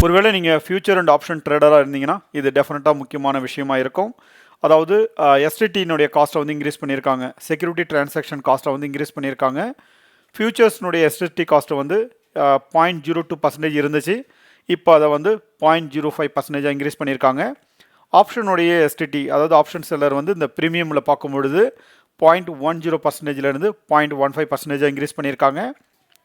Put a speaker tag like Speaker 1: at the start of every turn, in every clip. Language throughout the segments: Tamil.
Speaker 1: ஒருவேளை நீங்கள் ஃபியூச்சர் அண்ட் ஆப்ஷன் ட்ரேடராக இருந்தீங்கன்னா இது டெஃபினட்டாக முக்கியமான விஷயமா இருக்கும். அதாவது எஸ்டிடியினுடைய காஸ்ட்டை வந்து இன்க்ரீஸ் பண்ணியிருக்காங்க, செக்யூரிட்டி டிரான்சாக்ஷன் காஸ்ட்டை வந்து இன்க்ரீஸ் பண்ணியிருக்காங்க. ஃபியூச்சர்ஸ்னுடைய எஸ்டிடி காஸ்ட்டை வந்து 0.02% இருந்துச்சு, இப்போ அதை வந்து 0.05% இன்க்ரீஸ் பண்ணியிருக்காங்க. ஆப்ஷனுடைய எஸ்டிடி அதாவது ஆப்ஷன் செல்லர் வந்து இந்த ப்ரீமியமில் பார்க்கும்பொழுது 0.10%லேருந்து 0.15% இன்க்ரீஸ் பண்ணியிருக்காங்க.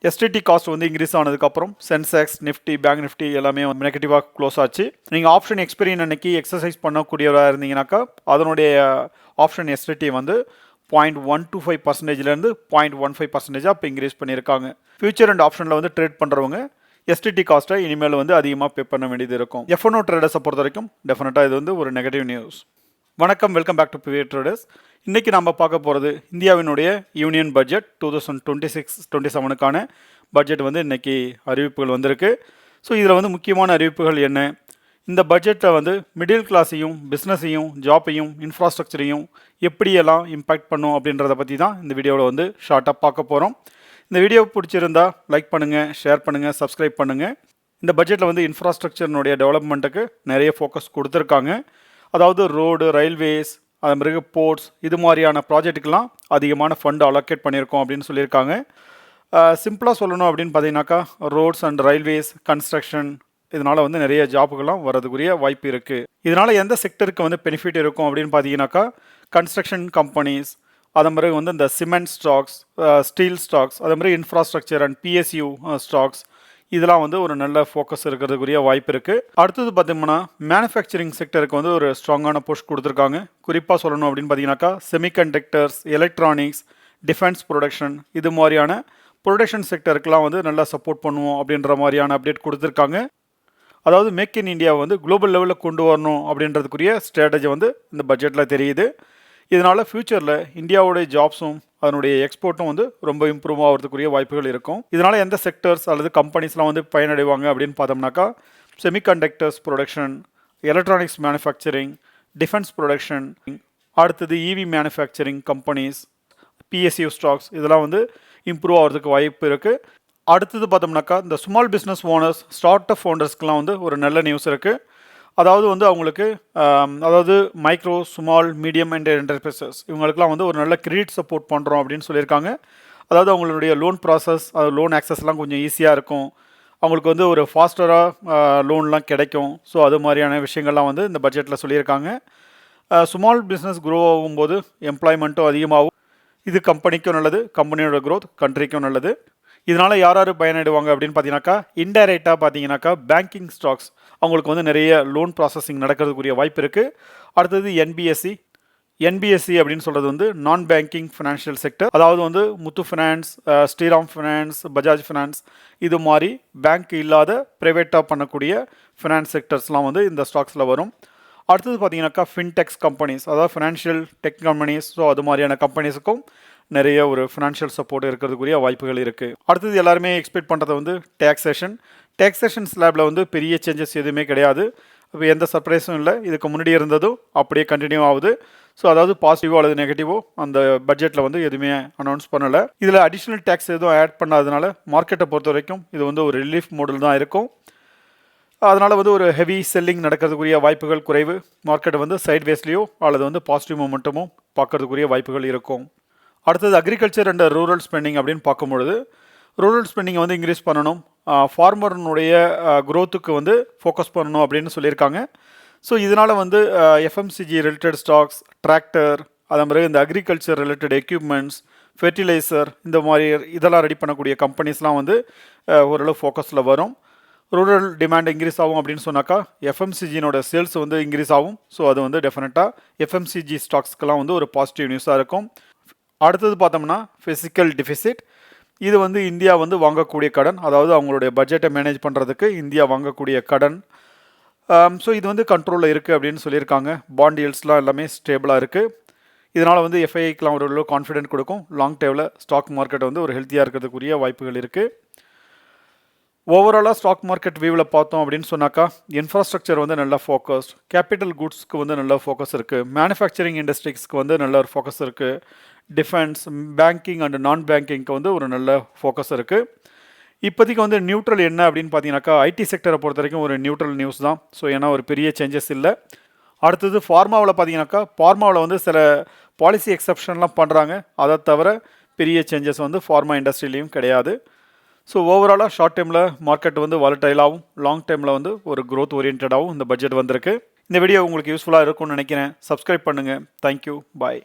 Speaker 1: எஸ்டிடி காஸ்ட் வந்து இன்க்ரீஸ் ஆனதுக்கப்புறம் சென்செக்ஸ், நிஃப்டி, பேங்க் நிஃப்டி எல்லாமே நெகட்டிவாக க்ளோஸ் ஆச்சு. நீங்கள் ஆப்ஷன் எக்ஸ்பீரியன் அன்னைக்கு எக்ஸசைஸ் பண்ணக்கூடியவராக இருந்தீங்கன்னாக்கா அதனுடைய ஆப்ஷன் எஸ்டிடி வந்து 0.125%லேருந்து 0.15% இப்போ இன்க்ரீஸ் பண்ணியிருக்காங்க. ஃபியூச்சர் அண்ட் ஆப்ஷனில் வந்து ட்ரேட் பண்ணுறவங்க எஸ்டிடி காஸ்ட்டை இனிமேல் வந்து அதிகமாக பே பண்ண வேண்டியது இருக்கும். எஃப்என்ஓ ட்ரேடர்ஸை பொறுத்த வரைக்கும் டெஃபினட்டாக இது வந்து ஒரு நெகட்டிவ் நியூஸ். வணக்கம், வெல்கம் பேக் டு பிவிஎட் ட்ரேடர்ஸ். இன்றைக்கி நம்ம பார்க்க போகிறது இந்தியாவினுடைய யூனியன் பட்ஜெட் 2026-27க்கான பட்ஜெட் வந்து இன்றைக்கி அறிவிப்புகள் வந்திருக்கு. ஸோ இதில் வந்து முக்கியமான அறிவிப்புகள் என்ன, இந்த பட்ஜெட்டை வந்து மிடில் கிளாஸையும், பிஸ்னஸையும், ஜாப்பையும், இன்ஃப்ராஸ்ட்ரக்சரையும் எப்படியெல்லாம் இம்பேக்ட் பண்ணும் அப்படின்றத பற்றி தான் இந்த வீடியோவில் வந்து ஷார்ட்டாக பார்க்க போகிறோம். இந்த வீடியோ பிடிச்சிருந்தா லைக் பண்ணுங்கள், ஷேர் பண்ணுங்கள், சப்ஸ்கிரைப் பண்ணுங்கள். இந்த பட்ஜெட்டில் வந்து இன்ஃப்ராஸ்ட்ரக்சர்னுடைய டெவலப்மெண்ட்டுக்கு நிறைய ஃபோக்கஸ் கொடுத்துருக்காங்க. அதாவது ரோடு, ரயில்வேஸ், அது பிறகு போர்ட்ஸ், இது மாதிரியான ப்ராஜெக்ட்டுக்கெலாம் அதிகமான ஃபண்டு அலோகேட் பண்ணியிருக்கோம் அப்படின்னு சொல்லியிருக்காங்க. சிம்பிளாக சொல்லணும் அப்படின்னு பார்த்தீங்கன்னாக்கா ரோட்ஸ் அண்ட் ரயில்வேஸ் கன்ஸ்ட்ரக்ஷன் இதனால் வந்து நிறைய ஜாப்புகள்லாம் வரதுக்குரிய வாய்ப்பு இருக்குது. இதனால் எந்த செக்டருக்கு வந்து பெனிஃபிட் இருக்கும் அப்படின்னு பார்த்தீங்கன்னாக்கா கன்ஸ்ட்ரக்ஷன் கம்பெனிஸ், அது மாதிரி வந்து இந்த சிமெண்ட் ஸ்டாக்ஸ், ஸ்டீல் ஸ்டாக்ஸ், அது மாதிரி இன்ஃப்ராஸ்ட்ரக்சர் அண்ட் பிஎஸ்யூ ஸ்டாக்ஸ், இதெல்லாம் வந்து ஒரு நல்ல ஃபோக்கஸ் இருக்கிறதுக்குரிய வாய்ப்பு இருக்குது. அடுத்தது பார்த்தீங்கன்னா மேனுஃபேக்சரிங் செக்டருக்கு வந்து ஒரு ஸ்ட்ராங்கான புஷ் கொடுத்துருக்காங்க. குறிப்பாக சொல்லணும் அப்படின்னு பார்த்தீங்கன்னாக்கா செமிகண்டக்டர்ஸ், எலக்ட்ரானிக்ஸ், டிஃபென்ஸ் ப்ரொடக்ஷன், இது மாதிரியான ப்ரொடக்ஷன் செக்டருக்கெலாம் வந்து நல்லா சப்போர்ட் பண்ணுவோம் அப்படின்ற மாதிரியான அப்டேட் கொடுத்துருக்காங்க. அதாவது மேக் இன் இந்தியாவை வந்து குளோபல் லெவலில் கொண்டு வரணும் அப்படின்றதுக்குரிய ஸ்ட்ராட்டஜி வந்து இந்த பட்ஜெட்டில் தெரியுது. இதனால் ஃப்யூச்சரில் இந்தியாவுடைய ஜாப்ஸும் அதனுடைய எக்ஸ்போர்ட்டும் வந்து ரொம்ப இம்ப்ரூவ் ஆகிறதுக்குரிய வாய்ப்புகள் இருக்கும். இதனால் எந்த செக்டர்ஸ் அல்லது கம்பெனிஸ்லாம் வந்து பயனடைவாங்க அப்படின்னு பார்த்தோம்னாக்கா semiconductors production, electronics manufacturing, defence production, அடுத்தது EV manufacturing companies, PSU stocks, இதெல்லாம் வந்து இம்ப்ரூவ் ஆகிறதுக்கு வாய்ப்பு இருக்குது. அடுத்தது பார்த்தோம்னாக்கா இந்த small business owners, start up ஃபவுண்டர்ஸ்க்கெலாம் வந்து ஒரு நல்ல நியூஸ் இருக்குது. அதாவது வந்து அவங்களுக்கு அதாவது micro, small, medium and enterprises இவங்களுக்குலாம் வந்து ஒரு நல்ல கிரெடிட் சப்போர்ட் பண்ணுறோம் அப்படின்னு சொல்லியிருக்காங்க. அதாவது அவங்களுடைய லோன் ப்ராசஸ், அது லோன் ஆக்சஸ்லாம் கொஞ்சம் ஈஸியாக இருக்கும், அவங்களுக்கு வந்து ஒரு ஃபாஸ்டராக லோன்லாம் கிடைக்கும். ஸோ அது மாதிரியான விஷயங்கள்லாம் வந்து இந்த பட்ஜெட்டில் சொல்லியிருக்காங்க. ஸ்மால் பிஸ்னஸ் க்ரோ ஆகும்போது எம்ப்ளாய்மெண்ட்டும் அதிகமாகும். இது கம்பெனிக்கும் நல்லது, கம்பெனியோட க்ரோத் கண்ட்ரிக்கும் நல்லது. இதனால் யார் யார் பயனடைவாங்க அப்படின்னு பார்த்தீங்கன்னாக்கா இன்டைரக்டாக பார்த்தீங்கன்னாக்கா பேங்கிங் ஸ்டாக்ஸ் அவங்களுக்கு வந்து நிறைய லோன் ப்ராசஸிங் நடக்கிறதுக்குரிய வாய்ப்பு இருக்குது. அடுத்தது என்பிஎஸ்சி அப்படின்னு சொல்கிறது வந்து நான் பேங்கிங் ஃபினான்ஷியல் செக்டர். அதாவது வந்து Muthoot finance, Shriram finance, Bajaj finance, இது மாதிரி பேங்க் இல்லாத ப்ரைவேட்டாக பண்ணக்கூடிய ஃபினான்ஸ் செக்டர்ஸ்லாம் வந்து இந்த ஸ்டாக்ஸில் வரும். அடுத்தது பார்த்தீங்கன்னாக்கா ஃபின்டெக்ஸ் கம்பெனிஸ், அதாவது ஃபினான்ஷியல் டெக் கம்பெனிஸ், ஸோ அது மாதிரியான கம்பெனிஸுக்கும் நிறைய ஒரு ஃபினான்ஷியல் சப்போர்ட் இருக்கிறதுக்குரிய வாய்ப்புகள் இருக்குது. அடுத்தது எல்லாருமே எக்ஸ்பெக்ட் பண்ணுறது வந்து டேக்ஸேஷன் ஸ்லாபில் வந்து பெரிய சேஞ்சஸ் எதுவுமே கிடையாது. இப்போ எந்த சர்ப்ரைஸும் இல்லை, இதுக்கு முன்னாடி இருந்ததும் அப்படியே கண்டினியூ ஆகுது. ஸோ அதாவது பாசிட்டிவோ அல்லது நெகட்டிவோ அந்த பட்ஜெட்டில் வந்து எதுவுமே அனௌன்ஸ் பண்ணலை. இதில் அடிஷ்னல் டேக்ஸ் எதுவும் ஆட் பண்ணாததுனால மார்க்கெட்டை பொறுத்த வரைக்கும் இது வந்து ஒரு ரிலீஃப் மோடில் தான் இருக்கும். அதனால் வந்து ஒரு ஹெவி செல்லிங் நடக்கிறதுக்குரிய வாய்ப்புகள் குறைவு. மார்க்கெட்டை வந்து சைட்வேஸ்லேயோ அல்லது வந்து பாசிட்டிவ் மொமெண்டமும் பார்க்கறதுக்குரிய வாய்ப்புகள் இருக்கும். அடுத்தது அக்ரிகல்ச்சர் அண்ட் ரூரல் ஸ்பெண்டிங் அப்படின்னு பார்க்கும்பொழுது ரூரல் ஸ்பெண்டிங்கை வந்து இன்க்ரீஸ் பண்ணணும், ஃபார்மர்னுடைய க்ரோத்துக்கு வந்து ஃபோக்கஸ் பண்ணணும் அப்படின்னு சொல்லியிருக்காங்க. ஸோ இதனால் வந்து எஃப்எம்சிஜி ரிலேட்டட் ஸ்டாக்ஸ், டிராக்டர், அதே மாதிரி இந்த அக்ரிகல்ச்சர் ரிலேட்டட் எக்யூப்மெண்ட்ஸ், ஃபெர்டிலைசர், இந்த மாதிரி இதெல்லாம் ரெடி பண்ணக்கூடிய கம்பெனிஸ்லாம் வந்து ஓரளவு ஃபோக்கஸில் வரும். ரூரல் டிமாண்ட் இன்க்ரீஸ் ஆகும் அப்படின்னு சொன்னாக்கா எஃப்எம்சிஜினோட சேல்ஸ் வந்து இன்க்ரீஸ் ஆகும். ஸோ அது வந்து டெஃபினட்டாக எஃப்எம்சிஜி ஸ்டாக்ஸ்க்கெல்லாம் வந்து ஒரு பாசிட்டிவ் நியூஸாக இருக்கும். அடுத்தது பார்த்தோம்னா ஃபிசிக்கல் டிஃபிசிட். இது வந்து இந்தியா வந்து வாங்கக்கூடிய கடன், அதாவது அவங்களுடைய பட்ஜெட்டை மேனேஜ் பண்ணுறதுக்கு இந்தியா வாங்கக்கூடிய கடன். ஸோ இது வந்து கண்ட்ரோலில் இருக்குது அப்படின்னு சொல்லியிருக்காங்க. பாண்ட் யீல்ட்ஸ்லாம் எல்லாமே ஸ்டேபிளாக இருக்குது. இதனால் வந்து எஃப்ஐஐக்கெலாம் ஒரு கான்ஃபிடென்ட் கொடுக்கும். லாங் டேர்மில் ஸ்டாக் மார்க்கெட் வந்து ஒரு ஹெல்த்தியாக இருக்கிறதுக்குரிய வாய்ப்புகள் இருக்குது. ஓவராலாக ஸ்டாக் மார்க்கெட் வியூவில் பார்த்தோம் அப்படின்னு சொன்னாக்கா இன்ஃப்ராஸ்ட்ரக்சர் வந்து நல்லா ஃபோக்கஸ்ட், கேபிட்டல் குட்ஸ்க்கு வந்து நல்ல ஃபோக்கஸ் இருக்குது, மேனுஃபேக்சரிங் இண்டஸ்ட்ரீஸ்க்கு வந்து நல்ல ஒரு ஃபோக்கஸ் இருக்குது, டிஃபென்ஸ், பேங்கிங் அண்ட் நான் பேங்கிங்க்கு வந்து ஒரு நல்ல ஃபோக்கஸ் இருக்குது. இப்போதைக்கு வந்து நியூட்ரல் என்ன அப்படின்னு பார்த்தீங்கன்னாக்கா ஐடி செக்டரை பொறுத்த வரைக்கும் ஒரு நியூட்ரல் நியூஸ் தான். ஸோ ஏன்னா ஒரு பெரிய சேஞ்சஸ் இல்லை. அடுத்தது ஃபார்மாவில் பார்த்தீங்கன்னாக்கா ஃபார்மாவில் வந்து சில பாலிசி எக்ஸப்ஷன்லாம் பண்ணுறாங்க. அதை தவிர பெரிய சேஞ்சஸ் வந்து ஃபார்மா இண்டஸ்ட்ரியிலையும் கிடையாது. ஸோ ஓவராலாக ஷார்ட் டைமில் மார்க்கெட் வந்து வாலட்டைலாகவும் லாங் டைமில் வந்து ஒரு க்ரோத் ஓரியன்டாகவும் இந்த பட்ஜெட் வந்திருக்கு. இந்த வீடியோ உங்களுக்கு யூஸ்ஃபுல்லாக இருக்கும்னு நினைக்கிறேன். சப்ஸ்கிரைப் பண்ணுங்கள். தேங்க்யூ. பாய்.